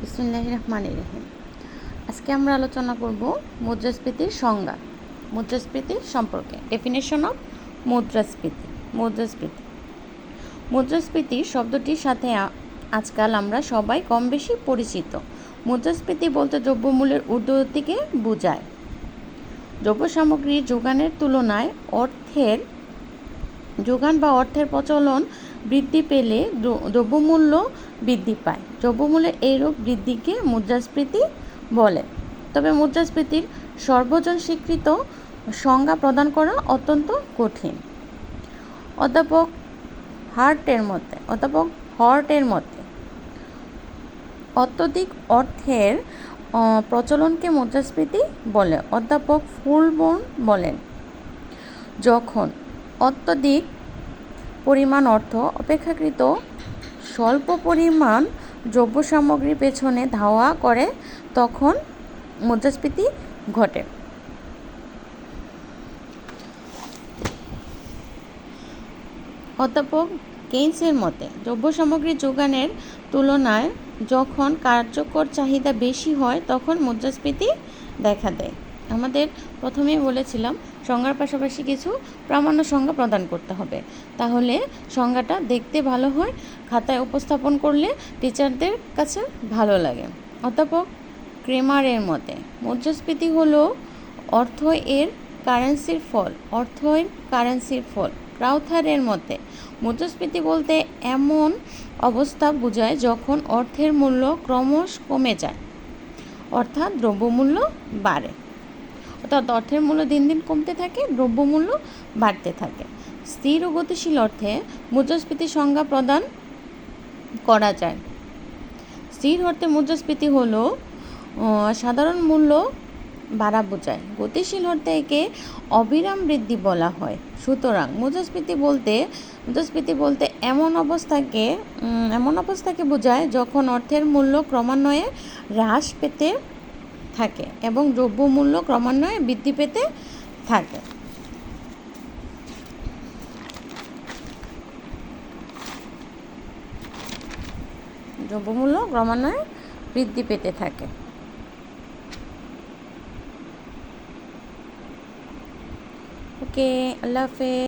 বিসমিল্লাহির রহমানির রহিম। আজকে আমরা আলোচনা করব মুদ্রাস্ফীতির সংজ্ঞা, মুদ্রাস্ফীতির সম্পর্কে। ডেফিনেশন অফ মুদ্রাস্ফীতি। মুদ্রাস্ফীতি শব্দটির সাথে আজকাল আমরা সবাই কম বেশি পরিচিত। মুদ্রাস্ফীতি বলতে দ্রব্যমূল্যের ঊর্ধ্বগতিকে বোঝায়। দ্রব্য সামগ্রীর যোগানের তুলনায় অর্থের যোগান বা অর্থের প্রচলন বৃদ্ধি পেলে দ্রব্যমূল্য বৃদ্ধি পায়। দ্রব্যমূল্যের এইরূপ বৃদ্ধিকে মুদ্রাস্ফীতি বলে। তবে মুদ্রাস্ফীতির সর্বজন স্বীকৃত সংজ্ঞা প্রদান করা অত্যন্ত কঠিন। অধ্যাপক হর্টের মতে অত্যধিক অর্থের প্রচলনকে মুদ্রাস্ফীতি বলে। অধ্যাপক ফুলবোর্ন বলেন, যখন অত্যধিক পরিমাণ অর্থ অপেক্ষাকৃত স্বল্প পরিমাণ দ্রব্য সামগ্রীর পেছনে ধাওয়া করে তখন মুদ্রাস্ফীতি ঘটে। অধ্যাপক কেইন্সের মতে দ্রব্য সামগ্রীর যোগানের তুলনায় যখন কার্যকর চাহিদা বেশি হয় তখন মুদ্রাস্ফীতি দেখা দেয়। আমাদের প্রথমেই বলেছিলাম সংজ্ঞার পাশাপাশি কিছু প্রামাণ্য সংজ্ঞা প্রদান করতে হবে, তাহলে সংজ্ঞাটা দেখতে ভালো হয়, খাতায় উপস্থাপন করলে টিচারদের কাছে ভালো লাগে। অধ্যাপক ক্রেমারের মতে মুদ্রাস্ফীতি হলো অর্থ এর কারেন্সির ফল। ক্রাউথারের মতে মুদ্রাস্ফীতি বলতে এমন অবস্থা বোঝায় যখন অর্থের মূল্য ক্রমশ কমে যায়, অর্থাৎ দ্রব্যমূল্য বাড়ে। অর্থাৎ অর্থের মূল্য দিন দিন কমতে থাকে, দ্রব্যমূল্য বাড়তে থাকে। স্থির ও গতিশীল অর্থে মুদ্রাস্ফীতির সংজ্ঞা প্রদান করা যায়। স্থির অর্থে মুদ্রাস্ফীতি হলো সাধারণ মূল্য বাড়া বোঝায়। গতিশীল অর্থে একে অবিরাম বৃদ্ধি বলা হয়। সুতরাং মুদ্রাস্ফীতি বলতে এমন অবস্থাকে বোঝায় যখন অর্থের মূল্য ক্রমান্বয়ে হ্রাস পেতে থাকে এবং দ্রব্যমূল্য ক্রমান্বয়ে বৃদ্ধি পেতে থাকে। ওকে, আল্লাহ হাফেজ।